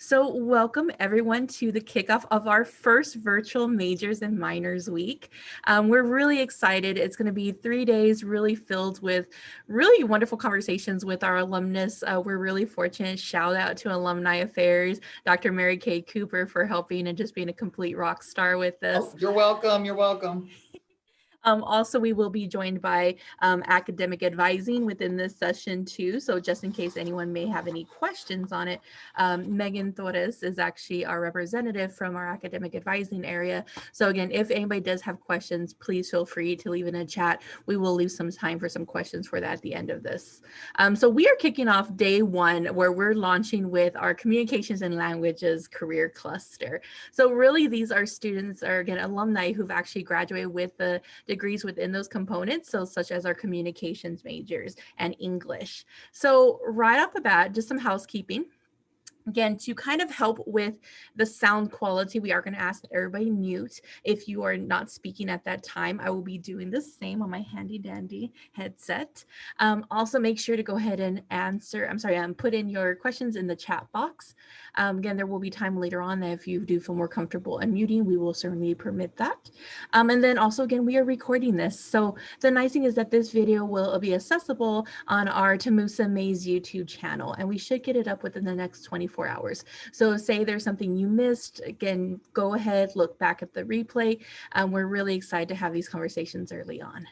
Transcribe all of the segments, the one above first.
So welcome everyone to the kickoff of our first virtual majors and minors week. We're really excited. It's going to be 3 days really filled with really wonderful conversations with our alumnus. We're really fortunate. Shout out to Alumni Affairs, Dr. Mary Kay Cooper for helping and just being a complete rock star with us. Oh, you're welcome. You're welcome. Also, we will be joined by academic advising within this session too. So just in case anyone may have any questions on it, Megan Torres is actually our representative from our academic advising area. So again, if anybody does have questions, please feel free to leave in a chat. We will leave some time for some questions for that at the end of this. So we are kicking off day one where we're launching with our communications and languages career cluster. So really these are students or again, alumni who've actually graduated with the degrees within those components, so such as our communications majors and English. So right off the bat, just some housekeeping. Again, to kind of help with the sound quality, we are going to ask that everybody mute if you are not speaking at that time. I will be doing the same on my handy dandy headset. Also, make sure to go ahead and put in your questions in the chat box. Again, there will be time later on that if you do feel more comfortable unmuting, we will certainly permit that. And then also, again, we are recording this. So the nice thing is that this video will be accessible on our Tamusa Maze YouTube channel, and we should get it up within the next 24 hours. So say there's something you missed, again, go ahead, look back at the replay. We're really excited to have these conversations early on.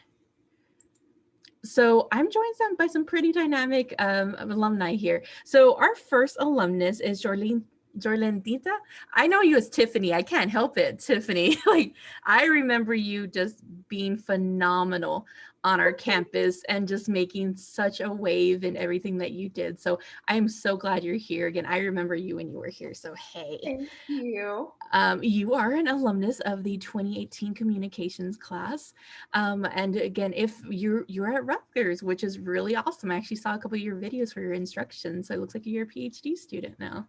So I'm joined by some pretty dynamic alumni here. So our first alumnus is Jorlendita. I know you as Tiffany. I can't help it, Tiffany. Like, I remember you just being phenomenal on our campus and just making such a wave in everything that you did. So I'm so glad you're here again. I remember you when you were here. So hey. Thank you. You are an alumnus of the 2018 communications class. And again, if you're at Rutgers, which is really awesome. I actually saw a couple of your videos for your instruction. So it looks like you're a PhD student now.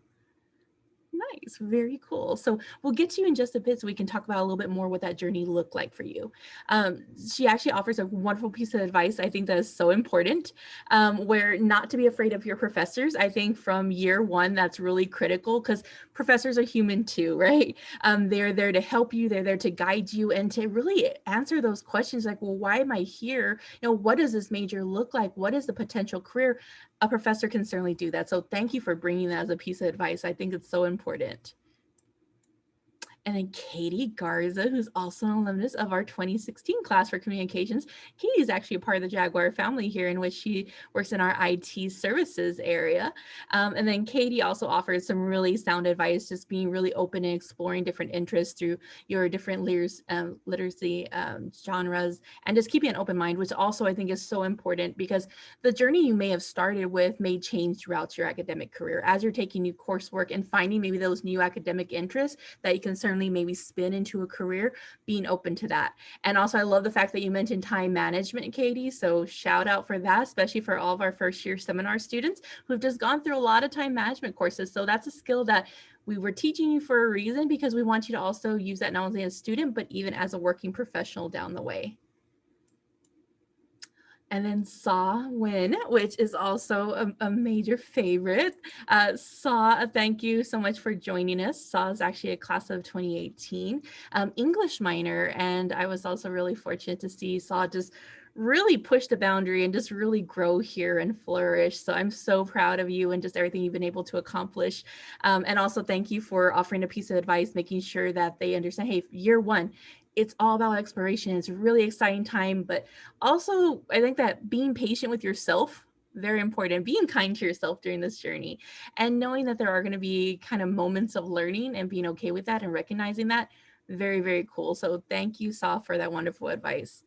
Nice, very cool. So we'll get to you in just a bit so we can talk about a little bit more what that journey looked like for you. She actually offers a wonderful piece of advice. I think that is so important, where not to be afraid of your professors. I think from year one, that's really critical because professors are human too, right? They're there to help you. They're there to guide you and to really answer those questions like, well, why am I here? You know, what does this major look like? What is the potential career? A professor can certainly do that. So thank you for bringing that as a piece of advice. I think it's so important. And then Caitie Garza, who's also an alumnus of our 2016 class for communications. Caitie is actually a part of the Jaguar family here, in which she works in our IT services area. And then Caitie also offers some really sound advice, just being really open and exploring different interests through your different literacy genres, and just keeping an open mind, which also I think is so important because the journey you may have started with may change throughout your academic career as you're taking new coursework and finding maybe those new academic interests that you can certainly maybe spin into a career, being open to that. And also I love the fact that you mentioned time management, Caitie. So shout out for that, especially for all of our first year seminar students who've just gone through a lot of time management courses. So that's a skill that we were teaching you for a reason, because we want you to also use that not only as a student, but even as a working professional down the way. And then Saw Huynh, which is also a major favorite. Saw, thank you so much for joining us. Saw is actually a class of 2018 English minor. And I was also really fortunate to see Saw just really push the boundary and just really grow here and flourish. So I'm so proud of you and just everything you've been able to accomplish. And also thank you for offering a piece of advice, making sure that they understand, hey, year one, it's all about exploration. It's a really exciting time, but also I think that being patient with yourself, very important, being kind to yourself during this journey and knowing that there are going to be kind of moments of learning and being okay with that and recognizing that, very, very cool. So thank you, Saw, for that wonderful advice.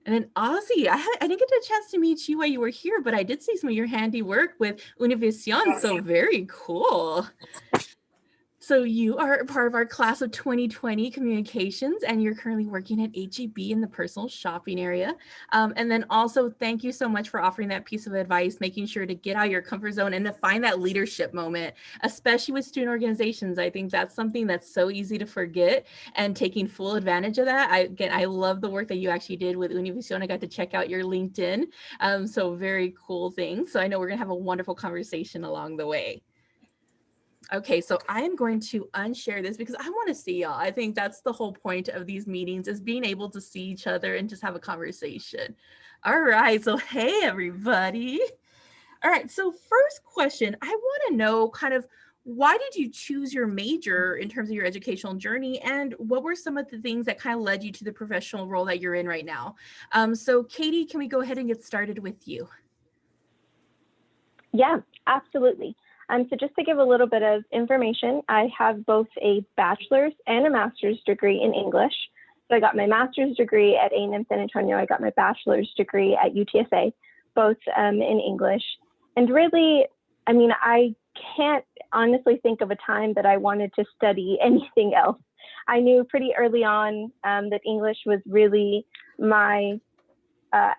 And then Ozzy, I didn't get a chance to meet you while you were here, but I did see some of your handiwork with Univision, so very cool. So you are part of our class of 2020 communications, and you're currently working at HEB in the personal shopping area. And then also thank you so much for offering that piece of advice, making sure to get out of your comfort zone and to find that leadership moment, especially with student organizations. I think that's something that's so easy to forget, and taking full advantage of that. I love the work that you actually did with Univision. I got to check out your LinkedIn. So very cool thing. So I know we're gonna have a wonderful conversation along the way. Okay, so I am going to unshare this because I want to see y'all. I think that's the whole point of these meetings, is being able to see each other and just have a conversation. All right, so hey everybody. All right, so first question, I want to know kind of, why did you choose your major in terms of your educational journey, and what were some of the things that kind of led you to the professional role that you're in right now? So Caitie, can we go ahead and get started with you? Yeah, absolutely. So just to give a little bit of information, I have both a bachelor's and a master's degree in English. So I got my master's degree at A&M San Antonio. I got my bachelor's degree at UTSA, both in English. And really, I mean, I can't honestly think of a time that I wanted to study anything else. I knew pretty early on that English was really my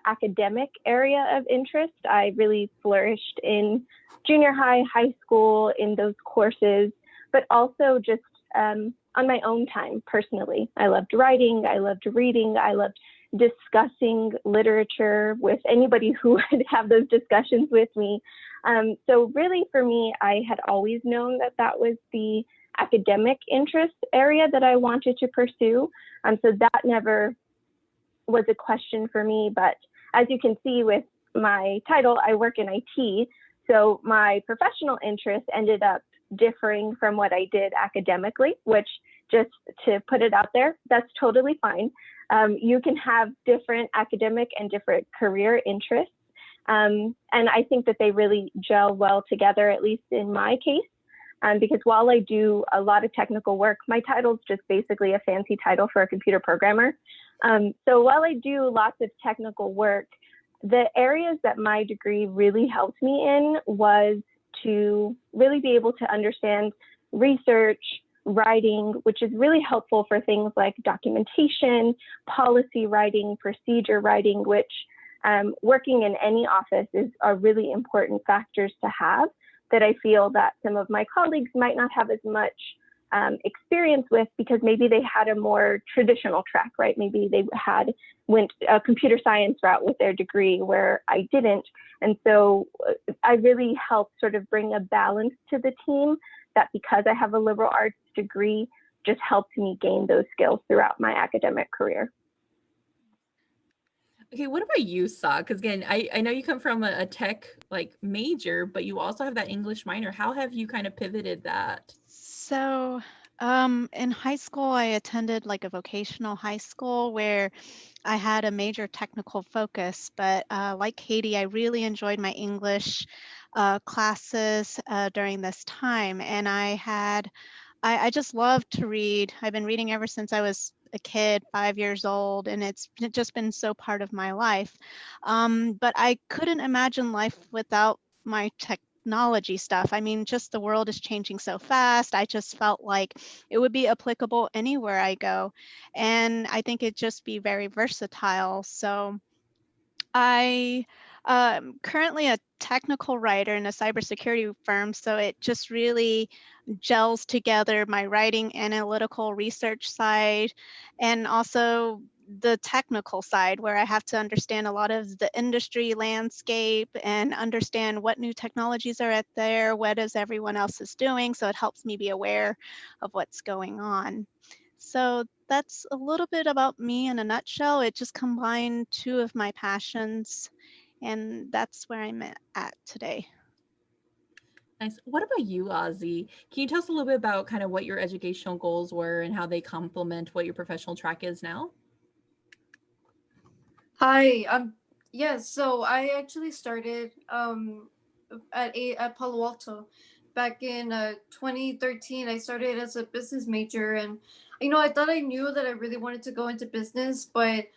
academic area of interest. I really flourished in junior high, high school, in those courses, but also just on my own time personally. I loved writing, I loved reading, I loved discussing literature with anybody who would have those discussions with me. So really for me, I had always known that that was the academic interest area that I wanted to pursue. So that never was a question for me, but as you can see with my title, I work in IT. So my professional interest ended up differing from what I did academically, which, just to put it out there, that's totally fine. You can have different academic and different career interests. And I think that they really gel well together, at least in my case. Because while I do a lot of technical work, my title is just basically a fancy title for a computer programmer. So while I do lots of technical work, the areas that my degree really helped me in was to really be able to understand research, writing, which is really helpful for things like documentation, policy writing, procedure writing, which working in any office are really important factors to have, that I feel that some of my colleagues might not have as much experience with, because maybe they had a more traditional track, right? Maybe they went a computer science route with their degree where I didn't. And so I really helped sort of bring a balance to the team, that because I have a liberal arts degree, just helped me gain those skills throughout my academic career. Okay, what about you, Sa? Because again, I know you come from a tech like major, but you also have that English minor. How have you kind of pivoted that? So in high school, I attended like a vocational high school where I had a major technical focus, but like Caitie, I really enjoyed my English classes during this time. And I just love to read. I've been reading ever since I was a kid, 5 years old, and it's just been so part of my life. But I couldn't imagine life without my technology stuff. I mean, just the world is changing so fast. I just felt like it would be applicable anywhere I go. And I think it'd just be very versatile. So I currently a technical writer in a cybersecurity firm, so it just really gels together my writing, analytical research side, and also the technical side, where I have to understand a lot of the industry landscape and understand what new technologies are out there, what is everyone else is doing, so it helps me be aware of what's going on. So that's a little bit about me in a nutshell. It just combined two of my passions, and that's where I'm at today. Nice. What about you, Ozzy? Can you tell us a little bit about kind of what your educational goals were and how they complement what your professional track is now? Hi, yeah, so I actually started at Palo Alto back in 2013. I started as a business major, and I thought I knew that I really wanted to go into business, but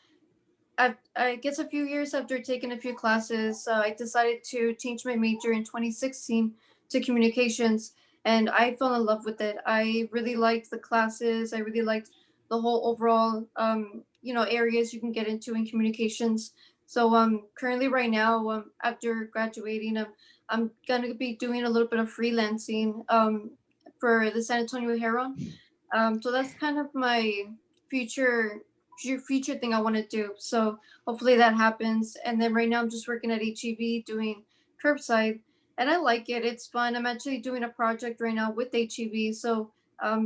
I guess a few years after taking a few classes, I decided to change my major in 2016 to communications, and I fell in love with it. I really liked the classes. I really liked the whole overall, areas you can get into in communications. So currently right now, after graduating, I'm gonna be doing a little bit of freelancing for the San Antonio Herald. So that's kind of my future future thing I want to do. So hopefully that happens. And then right now I'm just working at HEB doing curbside. and I like it. It's fun. I'm actually doing a project right now with HEB. So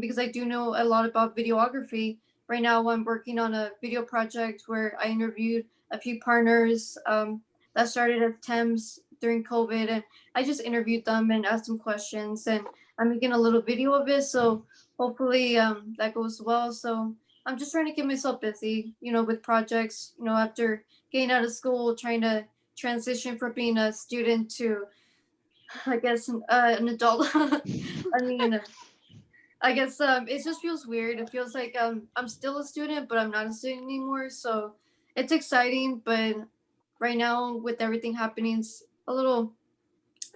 because I do know a lot about videography, right now I'm working on a video project where I interviewed a few partners that started as temps during COVID, and I just interviewed them and asked them questions, and I'm making a little video of it. So hopefully that goes well. So I'm just trying to get myself busy, with projects, after getting out of school, trying to transition from being a student to, I guess, an adult. I mean, I guess it just feels weird. It feels like I'm still a student, but I'm not a student anymore. So it's exciting, but right now with everything happening, it's a little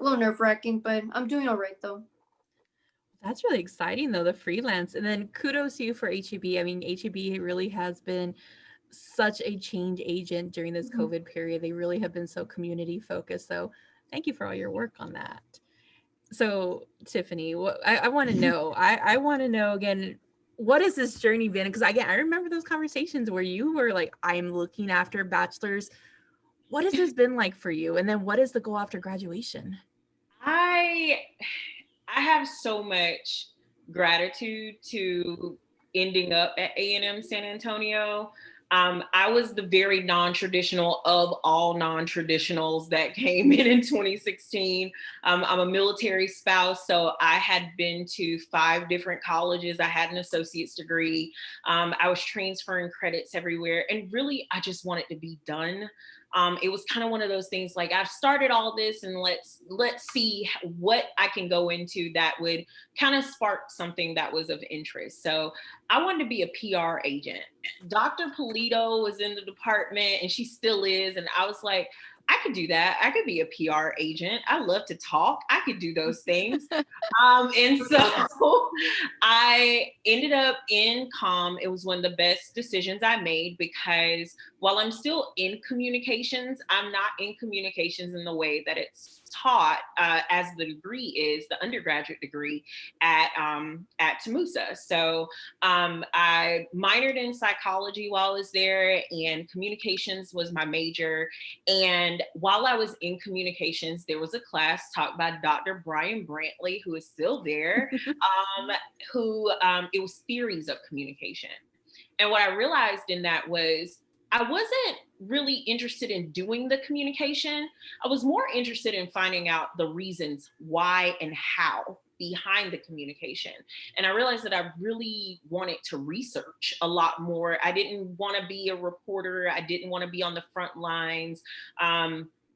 nerve wracking. But I'm doing all right though. That's really exciting though, the freelance. And then kudos to you for HEB. I mean, HEB really has been such a change agent during this Mhm. COVID period. They really have been so community focused. So thank you for all your work on that. So Tiffany, what I want to know, I want to know again, what has this journey been? Because again, I remember those conversations where you were like, I'm looking after a bachelor's. What has this been like for you? And then what is the goal after graduation? I have so much gratitude to ending up at A&M San Antonio. I was the very non-traditional of all non-traditionals that came in 2016. I'm a military spouse, so I had been to 5 different colleges. I had an associate's degree. I was transferring credits everywhere, and really, I just wanted to be done. It was kind of one of those things like I've started all this, and let's see what I can go into that would kind of spark something that was of interest. So I wanted to be a PR agent. Dr. Polito was in the department, and she still is. And I was like, I could do that. I could be a PR agent. I love to talk. I could do those things. And so I ended up in comm. It was one of the best decisions I made because while I'm still in communications, I'm not in communications in the way that it's taught as the degree is, the undergraduate degree at Tamusa. So I minored in psychology while I was there, and communications was my major. And while I was in communications, there was a class taught by Dr. Brian Brantley, who is still there, who it was theories of communication. And what I realized in that was I wasn't really interested in doing the communication. I was more interested in finding out the reasons why and how behind the communication. And I realized that I really wanted to research a lot more. I didn't want to be a reporter. I didn't want to be on the front lines.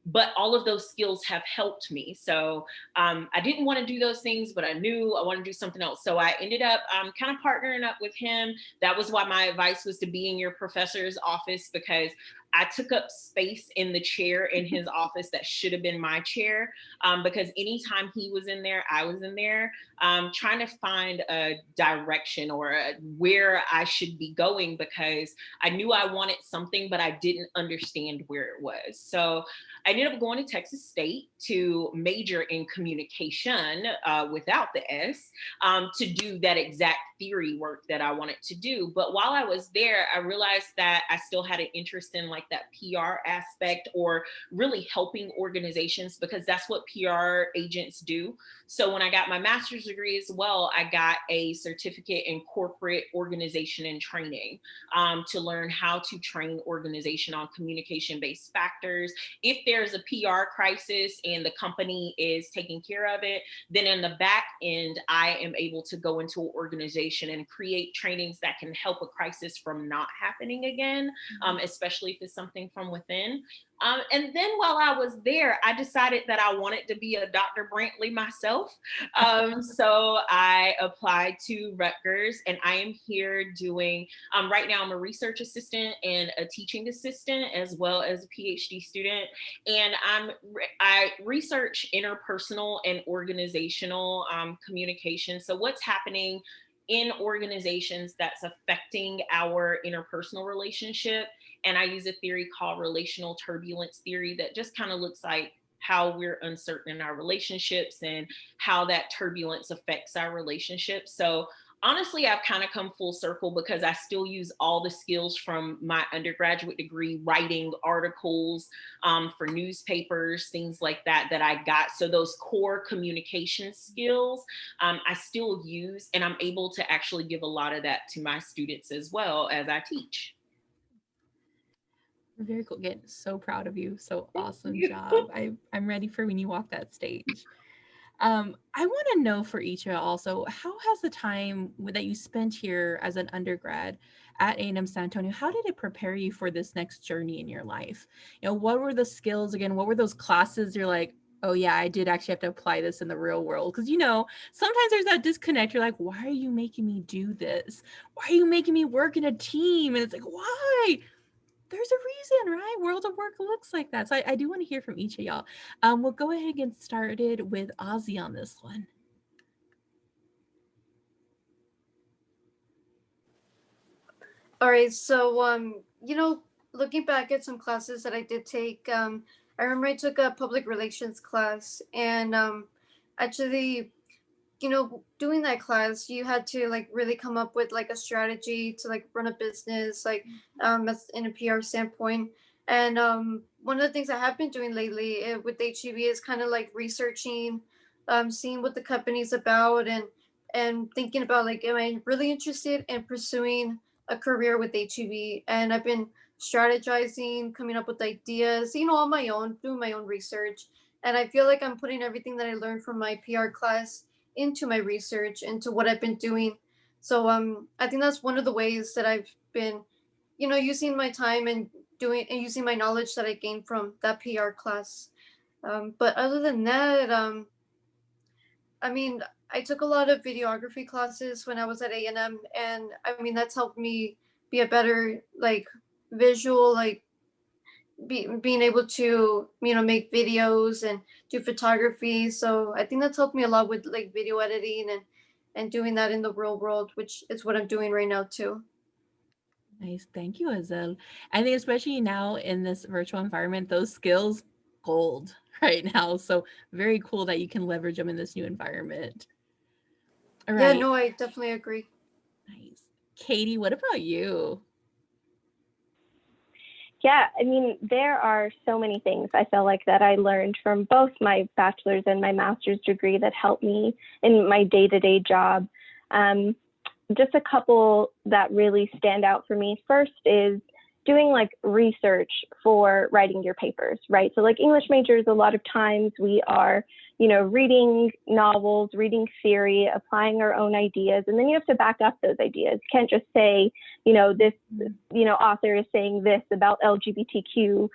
But all of those skills have helped me. So I didn't want to do those things, but I knew I wanted to do something else. So I ended up kind of partnering up with him. That was why my advice was to be in your professor's office, because I took up space in the chair in his office that should have been my chair, because anytime he was in there, I was in there, trying to find a direction or where I should be going, because I knew I wanted something, but I didn't understand where it was. So I ended up going to Texas State to major in communication without the S, to do that exact theory work that I wanted to do. But while I was there, I realized that I still had an interest in like that PR aspect, or really helping organizations, because that's what PR agents do. So when I got my master's degree as well, I got a certificate in corporate organization and training, to learn how to train organization on communication-based factors. If there's a PR crisis and the company is taking care of it, then in the back end, I am able to go into an organization and create trainings that can help a crisis from not happening again, especially if it's something from within. And then while I was there, I decided that I wanted to be a Dr. Brantley myself. So I applied to Rutgers, and I am here doing, right now I'm a research assistant and a teaching assistant, as well as a PhD student. And I research interpersonal and organizational communication. So what's happening in organizations that's affecting our interpersonal relationship. And I use a theory called relational turbulence theory that just kind of looks like how we're uncertain in our relationships and how that turbulence affects our relationships. So honestly, I've kind of come full circle because I still use all the skills from my undergraduate degree, writing articles for newspapers, things like that, that I got. So those core communication skills, I still use, and I'm able to actually give a lot of that to my students as well as I teach. Very cool. Again, so proud of you. So awesome job. I'm ready for when you walk that stage. I want to know for each of you also, how has the time that you spent here as an undergrad at A&M San Antonio, how did it prepare you for this next journey in your life? You know, what were the skills again? What were those classes you're like, oh yeah, I did actually have to apply this in the real world? Because, you know, sometimes there's that disconnect. You're like, why are you making me do this? Why are you making me work in a team? And it's like, why? There's a reason, right? World of work looks like that. So I do want to hear from each of y'all. We'll go ahead and get started with Ozzy on this one. All right, so you know, looking back at some classes that I did take, I remember I took a public relations class, and actually, you know, doing that class, you had to like really come up with like a strategy to like run a business, like as in a PR standpoint. And one of the things I have been doing lately with HEB is kind of like researching, seeing what the company's about, and thinking about like, am I really interested in pursuing a career with HEB? And I've been strategizing, coming up with ideas, you know, on my own, doing my own research. And I feel like I'm putting everything that I learned from my PR class into my research, into what I've been doing. So I think that's one of the ways that I've been, you know, using my time and doing and using my knowledge that I gained from that PR class. But other than that, I mean, I took a lot of videography classes when I was at A&M, and I mean that's helped me be a better like visual, like being able to, you know, make videos and do photography. So I think that's helped me a lot with like video editing and doing that in the real world, which is what I'm doing right now too. Nice. Thank you, Azel. I think especially now in this virtual environment, those skills gold right now. So very cool that you can leverage them in this new environment. All Yeah, right. no, I definitely agree. Nice. Caitie, what about you? Yeah, I mean, there are so many things I feel like that I learned from both my bachelor's and my master's degree that helped me in my day-to-day job. Just a couple that really stand out for me. First is doing like research for writing your papers, right? So like English majors, a lot of times we are, you know, reading novels, reading theory, applying our own ideas, and then you have to back up those ideas. You can't just say, you know, this, you know, author is saying this about LGBTQ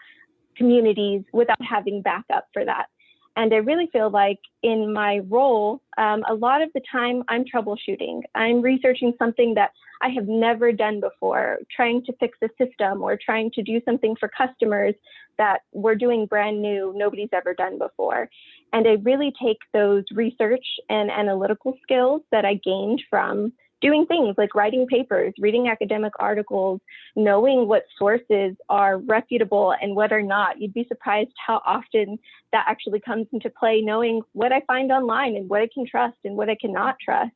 communities without having backup for that. And I really feel like in my role, a lot of the time I'm troubleshooting. I'm researching something that I have never done before, trying to fix a system or trying to do something for customers that we're doing brand new, nobody's ever done before. And I really take those research and analytical skills that I gained from doing things like writing papers, reading academic articles, knowing what sources are reputable and what are not. You'd be surprised how often that actually comes into play, knowing what I find online and what I can trust and what I cannot trust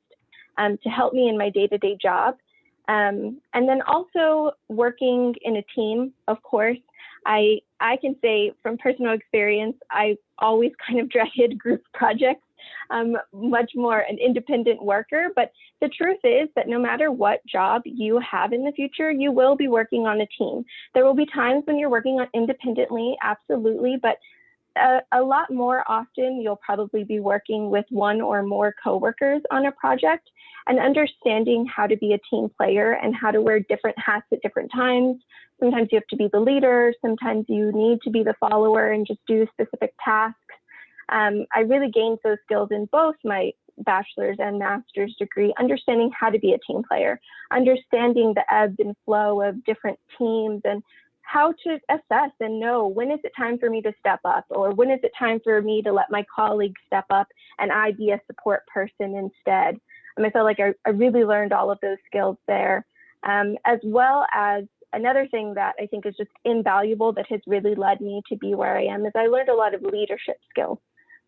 to help me in my day-to-day job. And then also working in a team, of course. I can say from personal experience, I always kind of dreaded group projects. I'm much more an independent worker, but the truth is that no matter what job you have in the future, you will be working on a team. There will be times when you're working on independently, absolutely, but a lot more often, you'll probably be working with one or more coworkers on a project, and understanding how to be a team player and how to wear different hats at different times. Sometimes you have to be the leader. Sometimes you need to be the follower and just do specific tasks. I really gained those skills in both my bachelor's and master's degree, understanding how to be a team player, understanding the ebb and flow of different teams, and how to assess and know when is it time for me to step up, or when is it time for me to let my colleagues step up and I be a support person instead. I felt like I really learned all of those skills there, as well as another thing that I think is just invaluable that has really led me to be where I am is I learned a lot of leadership skills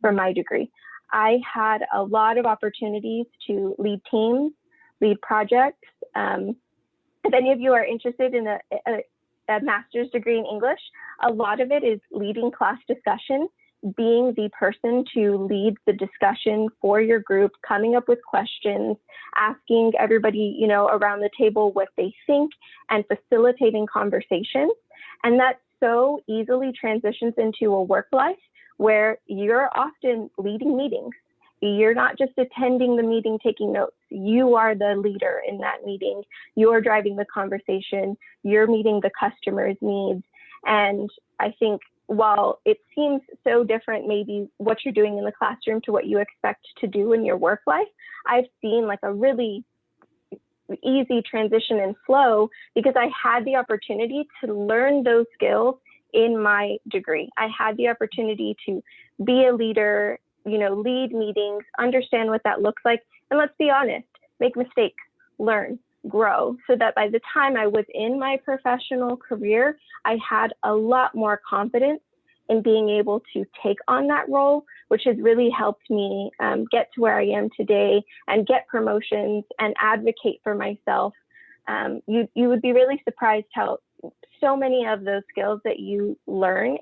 from my degree. I had a lot of opportunities to lead teams, lead projects. If any of you are interested in a master's degree in English, a lot of it is leading class discussion, being the person to lead the discussion for your group, coming up with questions, asking everybody, you know, around the table what they think, and facilitating conversations. And that so easily transitions into a work life where you're often leading meetings. You're not just attending the meeting, taking notes. You are the leader in that meeting. You're driving the conversation. You're meeting the customer's needs. And I think while it seems so different, maybe what you're doing in the classroom to what you expect to do in your work life, I've seen like a really easy transition and flow because I had the opportunity to learn those skills in my degree. I had the opportunity to be a leader, you know, lead meetings, understand what that looks like. And let's be honest, make mistakes, learn, grow, so that by the time I was in my professional career, I had a lot more confidence in being able to take on that role, which has really helped me get to where I am today and get promotions and advocate for myself. You would be really surprised how so many of those skills that you learn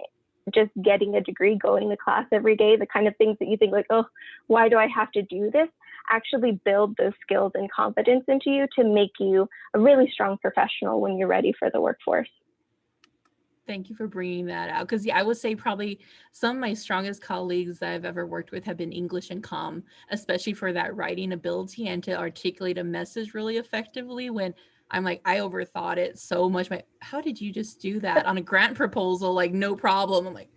just getting a degree, going to class every day, the kind of things that you think like, oh, why do I have to do this? Actually build those skills and confidence into you to make you a really strong professional when you're ready for the workforce. Thank you for bringing that out. Because yeah, I would say probably some of my strongest colleagues that I've ever worked with have been English and comm, especially for that writing ability and to articulate a message really effectively when I'm like, I overthought it so much. How did you just do that on a grant proposal? Like, no problem. I'm like,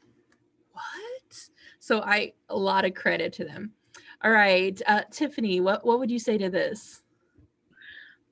what? So a lot of credit to them. All right, Tiffany, what would you say to this?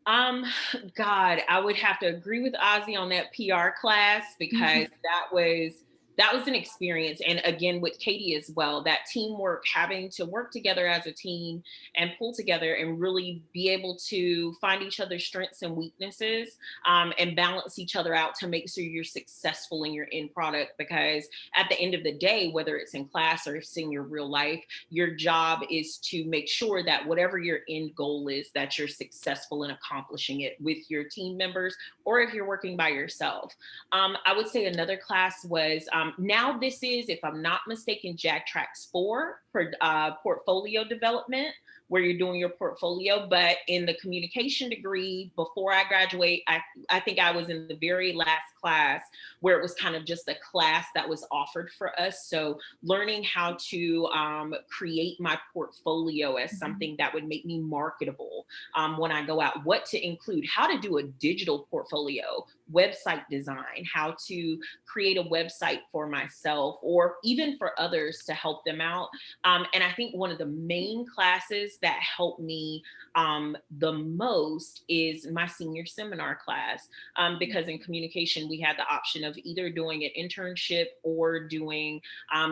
God, I would have to agree with Ozzy on that PR class because that was an experience. And again, with Caitie as well, that teamwork, having to work together as a team and pull together and really be able to find each other's strengths and weaknesses and balance each other out to make sure you're successful in your end product. Because at the end of the day, whether it's in class or it's in your real life, your job is to make sure that whatever your end goal is, that you're successful in accomplishing it with your team members, or if you're working by yourself. I would say another class was, now this is, if I'm not mistaken, JAG Tracks 4 for portfolio development, where you're doing your portfolio. But in the communication degree, before I graduate, I think I was in the very last class where it was kind of just a class that was offered for us. So learning how to create my portfolio as something that would make me marketable when I go out, what to include, how to do a digital portfolio, website design, how to create a website for myself or even for others to help them out. And I think one of the main classes that helped me the most is my senior seminar class, because in communication, we had the option of either doing an internship or doing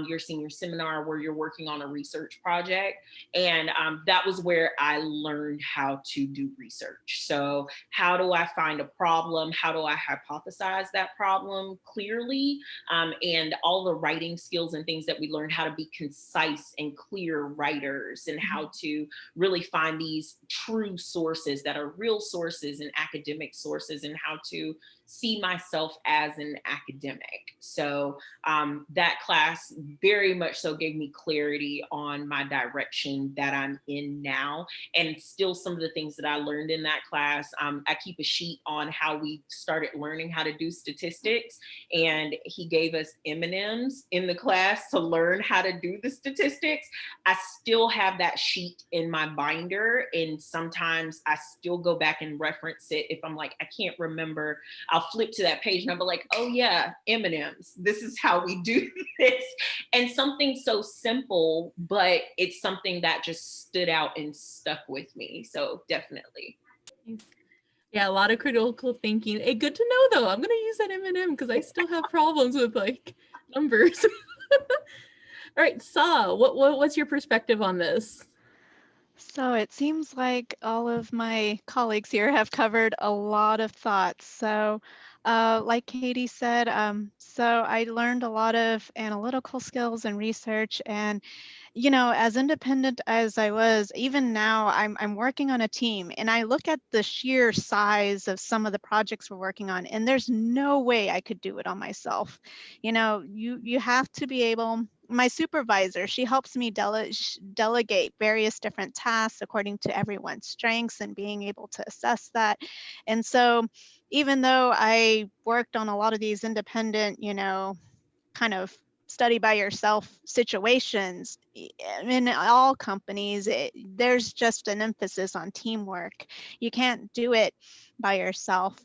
your senior seminar where you're working on a research project. And that was where I learned how to do research. So how do I find a problem? How do I hypothesize that problem clearly? And all the writing skills and things that we learned, how to be concise and clear writers and how to really find these true sources that are real sources and academic sources, and how to see myself as an academic. So that class very much so gave me clarity on my direction that I'm in now. And still some of the things that I learned in that class, I keep a sheet on how we started learning how to do statistics. And he gave us M&Ms in the class to learn how to do the statistics. I still have that sheet in my binder. And sometimes I still go back and reference it. If I'm like, I can't remember, I'll flip to that page and I'll be like, oh yeah, M&Ms. This is how we do this. And something so simple, but it's something that just stood out and stuck with me. So definitely. Yeah, a lot of critical thinking. Hey, good to know though. I'm gonna use that M&M because I still have problems with like numbers. All right, Sa, what's your perspective on this? So it seems like all of my colleagues here have covered a lot of thoughts. So like Caitie said, so I learned a lot of analytical skills and research, and you know, as independent as I was, even now I'm working on a team, and I look at the sheer size of some of the projects we're working on, and there's no way I could do it on myself. You know, you have to be able, my supervisor, she helps me delegate various different tasks according to everyone's strengths and being able to assess that. And so even though I worked on a lot of these independent, you know, kind of study by yourself situations, in all companies, there's just an emphasis on teamwork. You can't do it by yourself.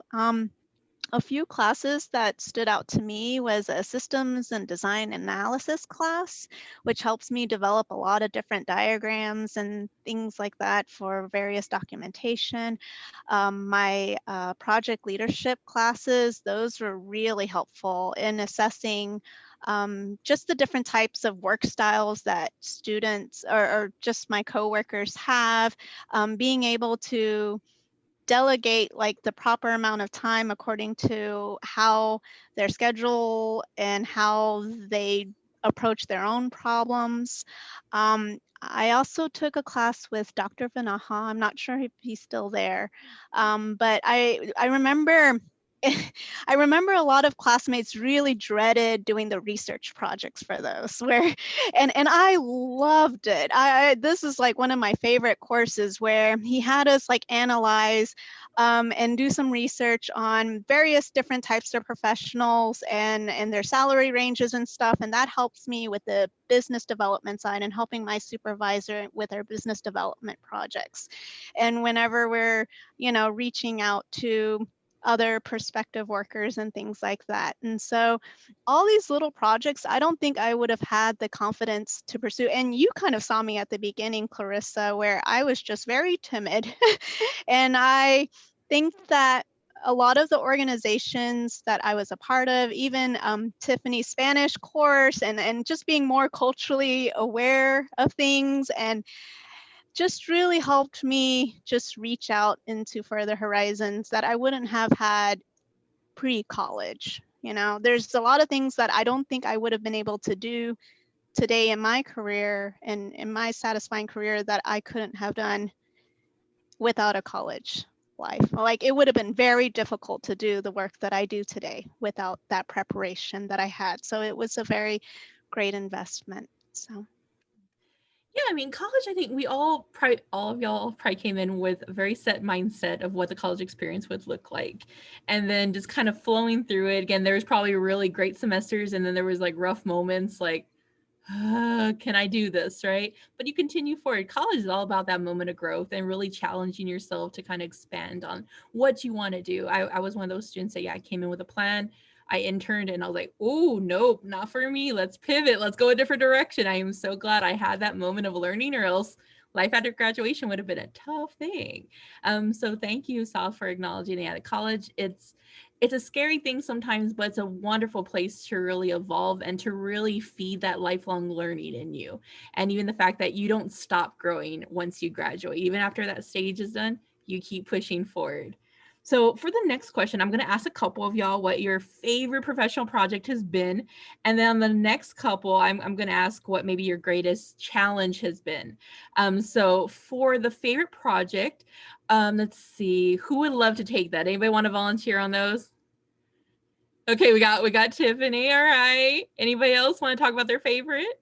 A few classes that stood out to me was a systems and design analysis class, which helps me develop a lot of different diagrams and things like that for various documentation. My project leadership classes, those were really helpful in assessing just the different types of work styles that students or just my coworkers have, being able to delegate like the proper amount of time according to how their schedule and how they approach their own problems. I also took a class with Dr. Vanaha. I'm not sure if he's still there, but I remember I remember a lot of classmates really dreaded doing the research projects for those, where and I loved it. This is like one of my favorite courses, where he had us like analyze and do some research on various different types of professionals and their salary ranges and stuff. And that helps me with the business development side and helping my supervisor with our business development projects. And whenever we're, you know, reaching out to other prospective workers and things like that. And so all these little projects, I don't think I would have had the confidence to pursue. And you kind of saw me at the beginning, Clarissa, where I was just very timid. And I think that a lot of the organizations that I was a part of, even Tiffany's Spanish course, and just being more culturally aware of things, and just really helped me just reach out into further horizons that I wouldn't have had pre-college. You know, there's a lot of things that I don't think I would have been able to do today in my career and in my satisfying career that I couldn't have done without a college life. Like, it would have been very difficult to do the work that I do today without that preparation that I had. So it was a very great investment. So Yeah, I mean, college, I think we all probably, all of y'all probably came in with a very set mindset of what the college experience would look like. And then just kind of flowing through it. Again, there was probably really great semesters, and then there was like rough moments like, can I do this, right? But you continue forward. College is all about that moment of growth and really challenging yourself to kind of expand on what you want to do. I was one of those students that, yeah, I came in with a plan. I interned and I was like, oh, nope, not for me. Let's pivot. Let's go a different direction. I am so glad I had that moment of learning, or else life after graduation would have been a tough thing. So thank you, Sal, for acknowledging that. At college, it's a scary thing sometimes, but it's a wonderful place to really evolve and to really feed that lifelong learning in you. And even the fact that you don't stop growing once you graduate, even after that stage is done, you keep pushing forward. So for the next question, I'm going to ask a couple of y'all what your favorite professional project has been. And then on the next couple, I'm going to ask what maybe your greatest challenge has been. So for the favorite project, let's see, who would love to take that? Anybody want to volunteer on those? Okay, we got Tiffany. All right. Anybody else want to talk about their favorite?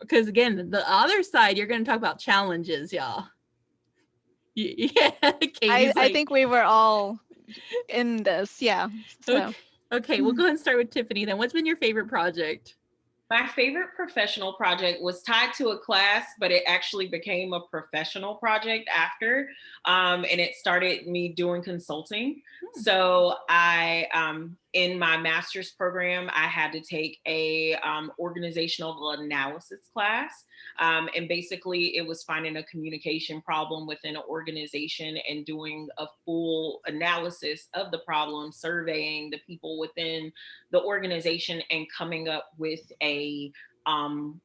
Because again, the other side, you're going to talk about challenges, y'all. Yeah, Caitie's I think we were all in this. Yeah. So. Okay, we'll go ahead and start with Tiffany then. What's been your favorite project? My favorite professional project was tied to a class, but it actually became a professional project after. And it started me doing consulting. So in my master's program, I had to take a organizational analysis class. And basically it was finding a communication problem within an organization and doing a full analysis of the problem, surveying the people within the organization and coming up with a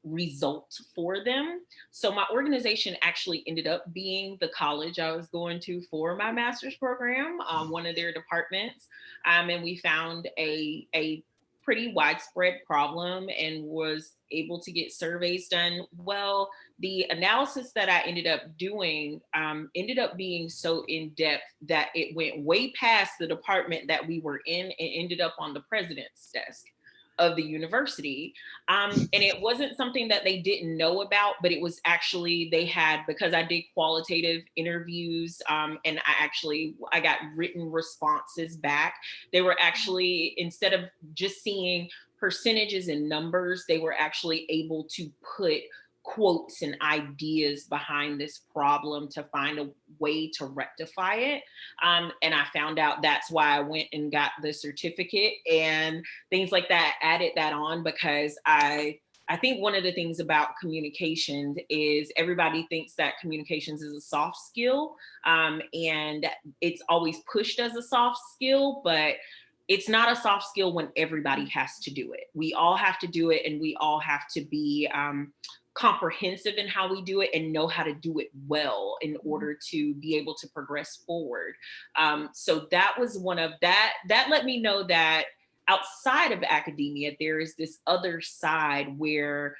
result for them. So my organization actually ended up being the college I was going to for my master's program, one of their departments. And we found a pretty widespread problem and was able to get surveys done. Well, the analysis that I ended up doing ended up being so in depth that it went way past the department that we were in and ended up on the president's desk of the university. And it wasn't something that they didn't know about, but it was actually, they had, because I did qualitative interviews and I got written responses back. They were actually, instead of just seeing percentages and numbers, they were actually able to put quotes and ideas behind this problem to find a way to rectify it. And I found out that's why I went and got the certificate and things like that, added that on, because I think one of the things about communications is everybody thinks that communications is a soft skill, and it's always pushed as a soft skill, but it's not a soft skill when everybody has to do it. We all have to do it, and we all have to be comprehensive in how we do it and know how to do it well in order to be able to progress forward. So that was one of that let me know that outside of academia, there is this other side where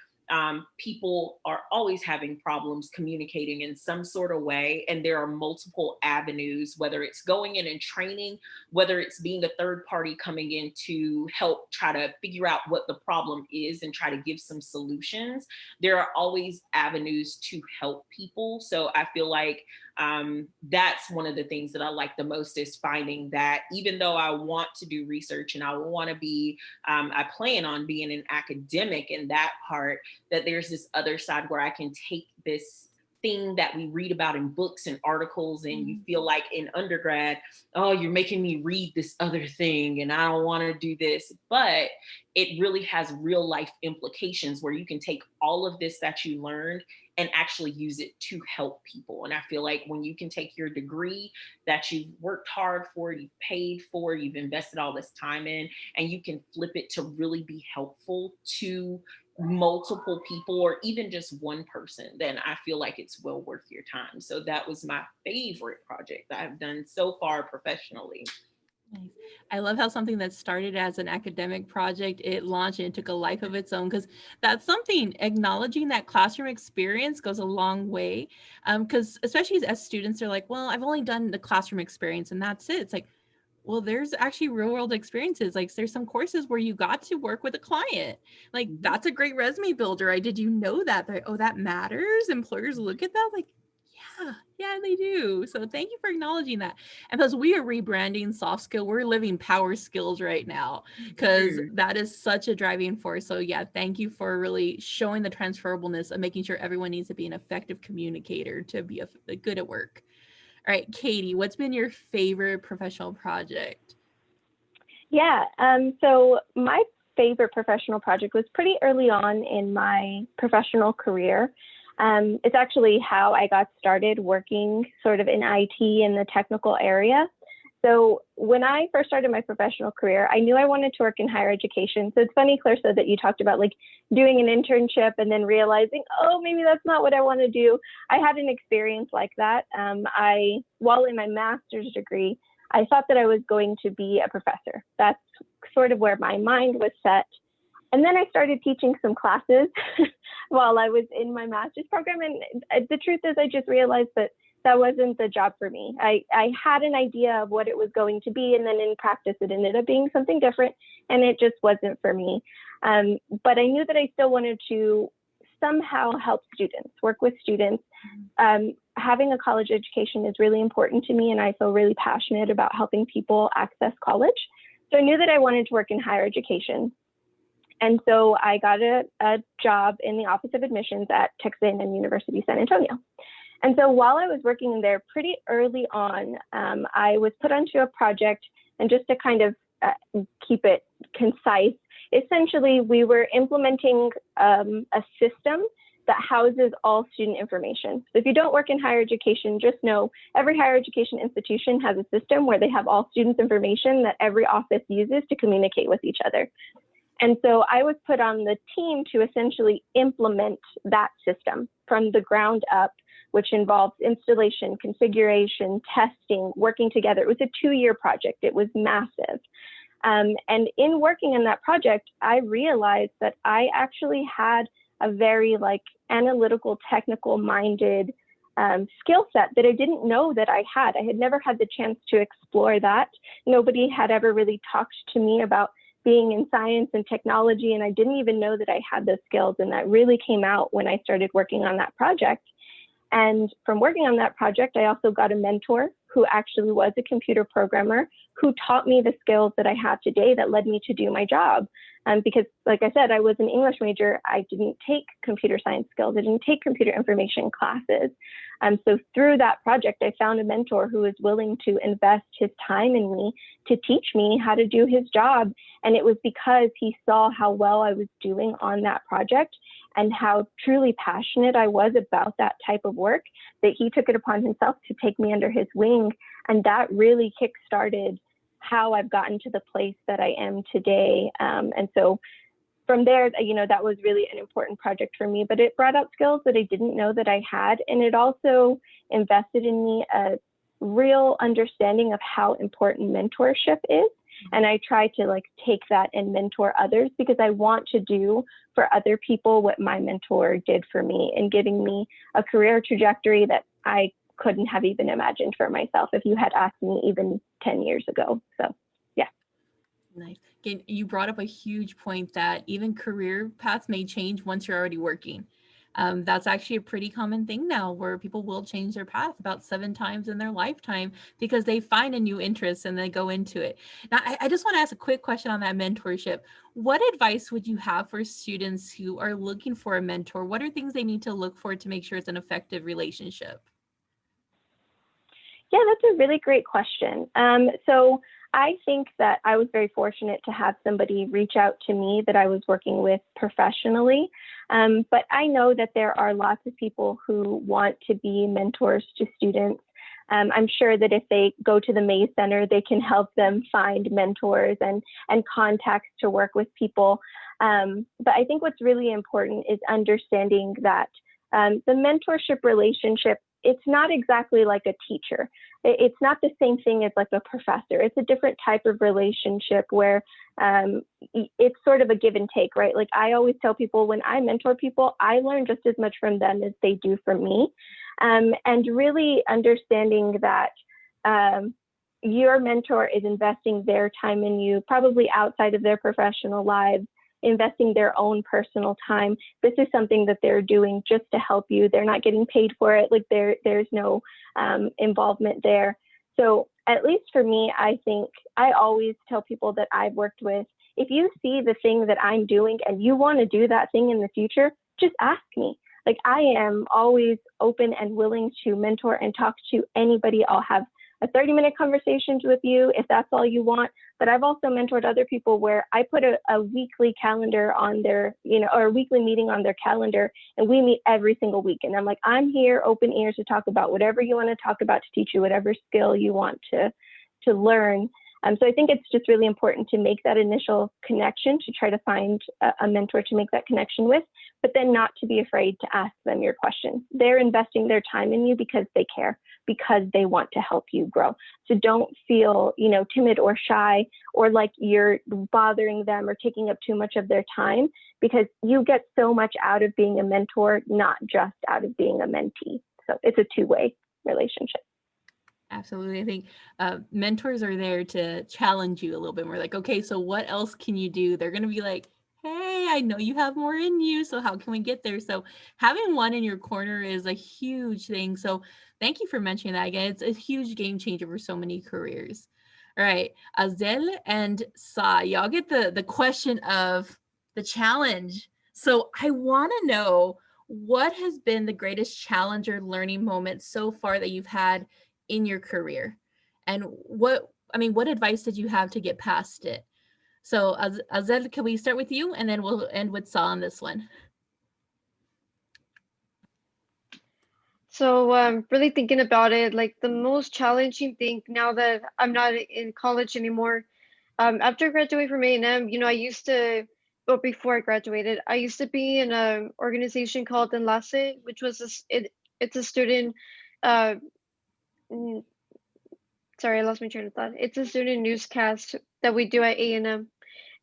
people are always having problems communicating in some sort of way. And there are multiple avenues, whether it's going in and training, whether it's being a third party coming in to help try to figure out what the problem is and try to give some solutions. There are always avenues to help people. So I feel like that's one of the things that I like the most, is finding that even though I want to do research and I want to be, I plan on being an academic in that part, that there's this other side where I can take this thing that we read about in books and articles, and you feel like in undergrad, oh, you're making me read this other thing and I don't want to do this, but it really has real life implications where you can take all of this that you learned and actually use it to help people. And I feel like when you can take your degree that you've worked hard for, you've paid for, you've invested all this time in, and you can flip it to really be helpful to multiple people or even just one person, then I feel like it's well worth your time. So that was my favorite project that I've done so far professionally. Nice. I love how something that started as an academic project, it launched and it took a life of its own, because that's something, acknowledging that classroom experience goes a long way. Because especially as students, they're like, well, I've only done the classroom experience and that's it. It's like, well, there's actually real world experiences. Like there's some courses where you got to work with a client. Like that's a great resume builder. Did you know that? Oh, that matters. Employers look at that like, yeah, they do. So thank you for acknowledging that. And plus, we are rebranding soft skill. We're living power skills right now, because that is such a driving force. So yeah, thank you for really showing the transferableness of making sure everyone needs to be an effective communicator to be good at work. All right, Caitie, what's been your favorite professional project? Yeah, so my favorite professional project was pretty early on in my professional career. It's actually how I got started working sort of in IT in the technical area. So when I first started my professional career, I knew I wanted to work in higher education. So it's funny, Claire said that you talked about like doing an internship and then realizing, oh, maybe that's not what I want to do. I had an experience like that. While in my master's degree, I thought that I was going to be a professor. That's sort of where my mind was set. And then I started teaching some classes while I was in my master's program. And the truth is, I just realized that that wasn't the job for me. I had an idea of what it was going to be, and then in practice, it ended up being something different, and it just wasn't for me. But I knew that I still wanted to somehow help students, work with students. Having a college education is really important to me, and I feel really passionate about helping people access college. So I knew that I wanted to work in higher education. And so I got a job in the Office of Admissions at Texas A&M University, San Antonio. And so while I was working there pretty early on, I was put onto a project, and just to kind of keep it concise, essentially we were implementing a system that houses all student information. So if you don't work in higher education, just know every higher education institution has a system where they have all students' information that every office uses to communicate with each other. And so I was put on the team to essentially implement that system from the ground up, which involves installation, configuration, testing, working together. It was a 2-year project. It was massive. And in working on that project, I realized that I actually had a very like analytical, technical minded skill set that I didn't know that I had. I had never had the chance to explore that. Nobody had ever really talked to me about being in science and technology, and I didn't even know that I had those skills. And that really came out when I started working on that project. And from working on that project, I also got a mentor who actually was a computer programmer who taught me the skills that I have today that led me to do my job. Because like I said, I was an English major. I didn't take computer science skills. I didn't take computer information classes. So through that project, I found a mentor who was willing to invest his time in me to teach me how to do his job. And it was because he saw how well I was doing on that project and how truly passionate I was about that type of work that he took it upon himself to take me under his wing. And that really kickstarted how I've gotten to the place that I am today. And so from there, you know, that was really an important project for me, but it brought out skills that I didn't know that I had. And it also invested in me a real understanding of how important mentorship is. And I try to like take that and mentor others because I want to do for other people what my mentor did for me and giving me a career trajectory that I couldn't have even imagined for myself if you had asked me even 10 years ago. So, yeah. Nice. Again, you brought up a huge point that even career paths may change once you're already working. That's actually a pretty common thing now where people will change their path about 7 times in their lifetime because they find a new interest and they go into it. Now, I just want to ask a quick question on that mentorship. What advice would you have for students who are looking for a mentor? What are things they need to look for to make sure it's an effective relationship? Yeah, that's a really great question. So I think that I was very fortunate to have somebody reach out to me that I was working with professionally. But I know that there are lots of people who want to be mentors to students. I'm sure that if they go to the Mays Center, they can help them find mentors and contacts to work with people. But I think what's really important is understanding that the mentorship relationship, it's not exactly like a teacher. It's not the same thing as like a professor. It's a different type of relationship where it's sort of a give and take, right? Like I always tell people when I mentor people, I learn just as much from them as they do from me. And really understanding that your mentor is investing their time in you, probably outside of their professional lives, investing their own personal time. This is something that they're doing just to help you. They're not getting paid for it. Like there's no involvement there. So at least for me, I think I always tell people that I've worked with, if you see the thing that I'm doing and you want to do that thing in the future, just ask me. Like I am always open and willing to mentor and talk to anybody. I'll have a 30-minute conversations with you if that's all you want. But I've also mentored other people where I put a weekly calendar on their, or a weekly meeting on their calendar, and we meet every single week. And I'm like, I'm here, open ears to talk about whatever you want to talk about, to teach you whatever skill you want to learn. So I think it's just really important to make that initial connection, to try to find a mentor to make that connection with, but then not to be afraid to ask them your questions. They're investing their time in you because they care, because they want to help you grow. So don't feel, timid or shy or like you're bothering them or taking up too much of their time, because you get so much out of being a mentor, not just out of being a mentee. So it's a two-way relationship. Absolutely. I think mentors are there to challenge you a little bit more. Like, okay, so what else can you do? They're going to be like, hey, I know you have more in you, so how can we get there? So having one in your corner is a huge thing. So thank you for mentioning that again. It's a huge game changer for so many careers. All right, Azel and Sa, y'all get the question of the challenge. So I want to know, what has been the greatest challenge or learning moment so far that you've had in your career, and what advice did you have to get past it? So Azel, can we start with you, and then we'll end with Sa on this one? So really thinking about it, like the most challenging thing now that I'm not in college anymore, after graduating from A&M, before I graduated, I used to be in an organization called A&M-SA, which was it's a student, sorry, I lost my train of thought. It's a student newscast that we do at A&M.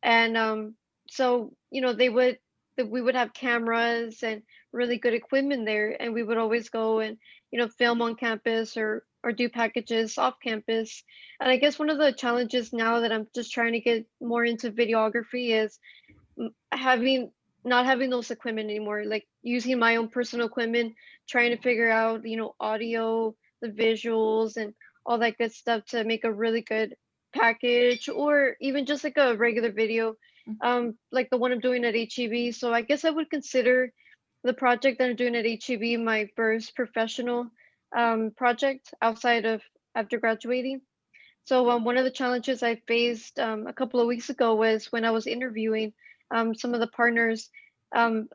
And so, you know, we would have cameras and really good equipment there, and we would always go and, you know, film on campus or do packages off campus. And I guess one of the challenges now that I'm just trying to get more into videography is having not having those equipment anymore, like using my own personal equipment, trying to figure out, you know, audio, the visuals and all that good stuff to make a really good package or even just like a regular video, like the one I'm doing at HEB. So I guess I would consider the project that I'm doing at HEB my first professional project outside of after graduating. So one of the challenges I faced a couple of weeks ago was when I was interviewing some of the partners. Um,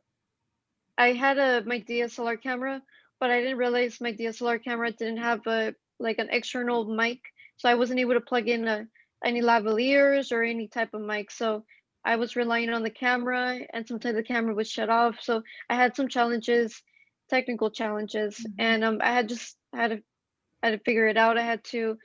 I had my DSLR camera, but I didn't realize my DSLR camera didn't have a like an external mic, so I wasn't able to plug in any lavaliers or any type of mic. So I was relying on the camera, and sometimes the camera would shut off. So I had some challenges, technical challenges, and I had to figure it out. I had to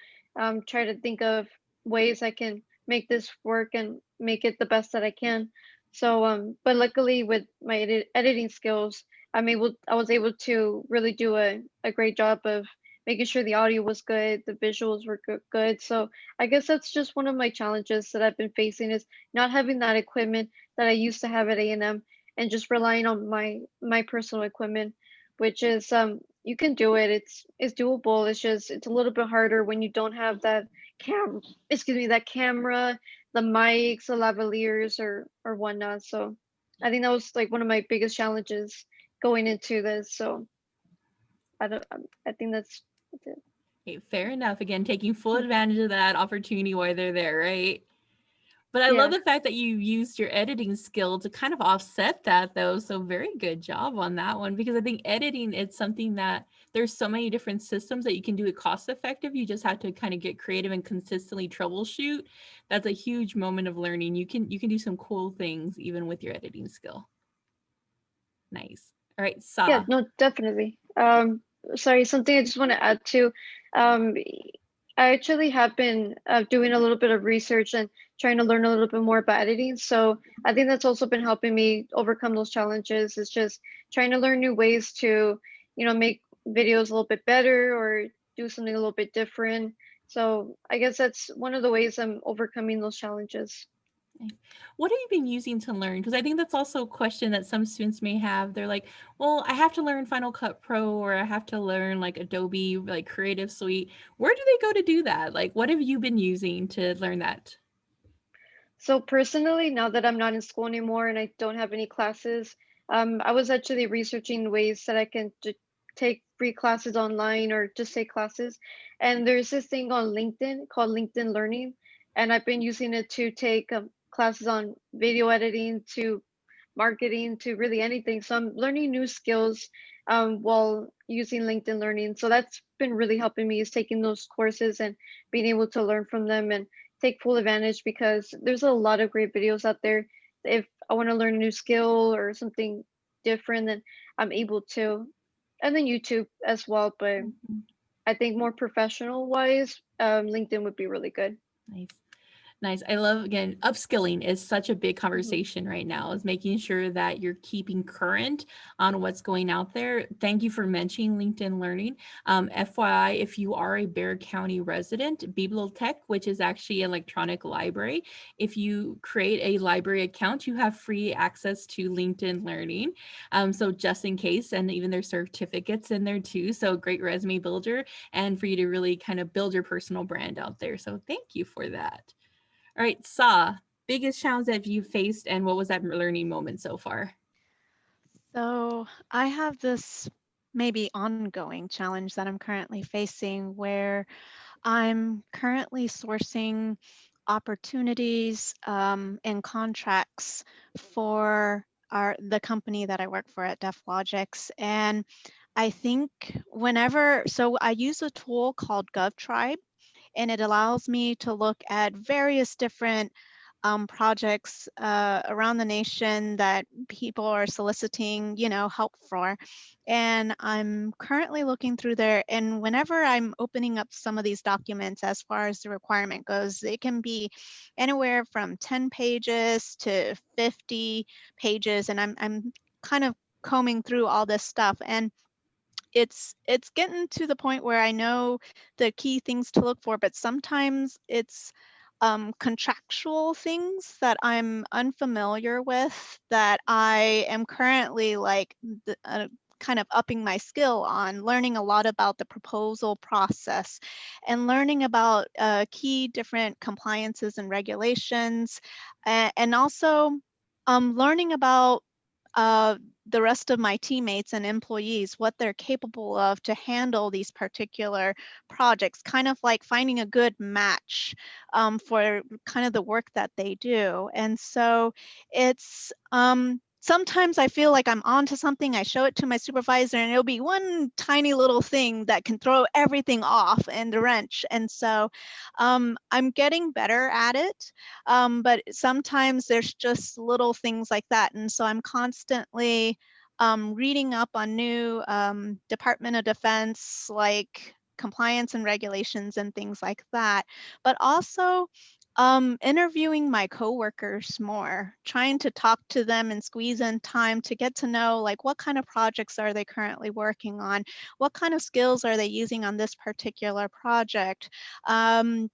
try to think of ways I can make this work and make it the best that I can. So, but luckily with my editing skills, I was able to really do a great job of making sure the audio was good, the visuals were good. So I guess that's just one of my challenges that I've been facing is not having that equipment that I used to have at A&M and just relying on my personal equipment, which is you can do it. It's doable. It's just it's a little bit harder when you don't have that that camera, the mics, the lavaliers or whatnot. So I think that was like one of my biggest challenges going into this. So I don't I think that's it. Okay, fair enough. Again, taking full advantage of that opportunity while they're there, right? But I love Yeah. the fact that you used your editing skill to kind of offset that though. So very good job on that one, because I think editing, it's something that there's so many different systems that you can do it cost effective. You just have to kind of get creative and consistently troubleshoot. That's a huge moment of learning. You can do some cool things even with your editing skill. Nice. All right, Yeah, Sa. no, definitely. Sorry, something I just want to add to. Um, I actually have been doing a little bit of research and trying to learn a little bit more about editing. So I think that's also been helping me overcome those challenges. It's just trying to learn new ways to, you know, make videos a little bit better or do something a little bit different. So I guess that's one of the ways I'm overcoming those challenges. Nice. What have you been using to learn? Because I think that's also a question that some students may have. They're like, well, I have to learn Final Cut Pro or I have to learn like Adobe, like Creative Suite. Where do they go to do that? Like, what have you been using to learn that? So personally, now that I'm not in school anymore and I don't have any classes, I was actually researching ways that I can take free classes online or just take classes. And there's this thing on LinkedIn called LinkedIn Learning, and I've been using it to take classes on video editing to marketing to really anything. So I'm learning new skills while using LinkedIn Learning. So that's been really helping me is taking those courses and being able to learn from them and take full advantage because there's a lot of great videos out there. If I want to learn a new skill or something different, then I'm able to. And then YouTube as well. But Mhm. I think more professional wise, LinkedIn would be really good. Nice. Nice. I love, again, upskilling is such a big Mhm. conversation right now, is making sure that you're keeping current on what's going out there. Thank you for mentioning LinkedIn Learning. FYI, if you are a Bexar County resident, Bibliotech, which is actually an electronic library, if you create a library account, you have free access to LinkedIn Learning. So just in case, and even there's certificates in there too. So great resume builder and for you to really kind of build your personal brand out there. So thank you for that. All right, Sa, biggest challenge that you faced and what was that learning moment so far? So I have this maybe ongoing challenge that I'm currently facing where I'm currently sourcing opportunities and contracts for the company that I work for at DefLogix. And I think so I use a tool called GovTribe, and it allows me to look at various different projects around the nation that people are soliciting, help for. And I'm currently looking through there. And whenever I'm opening up some of these documents, as far as the requirement goes, it can be anywhere from 10 pages to 50 pages. And I'm kind of combing through all this stuff. And it's getting to the point where I know the key things to look for, but sometimes it's contractual things that I'm unfamiliar with that I am currently like kind of upping my skill on, learning a lot about the proposal process and learning about key different compliances and regulations, and also learning about uh, the rest of my teammates and employees, what they're capable of to handle these particular projects, kind of like finding a good match for kind of the work that they do. And so it's sometimes I feel like I'm onto something, I show it to my supervisor, and it'll be one tiny little thing that can throw everything off and the wrench. And so I'm getting better at it. But sometimes there's just little things like that. And so I'm constantly reading up on new Department of Defense, like compliance and regulations and things like that, but also interviewing my coworkers more, trying to talk to them and squeeze in time to get to know like what kind of projects are they currently working on, what kind of skills are they using on this particular project,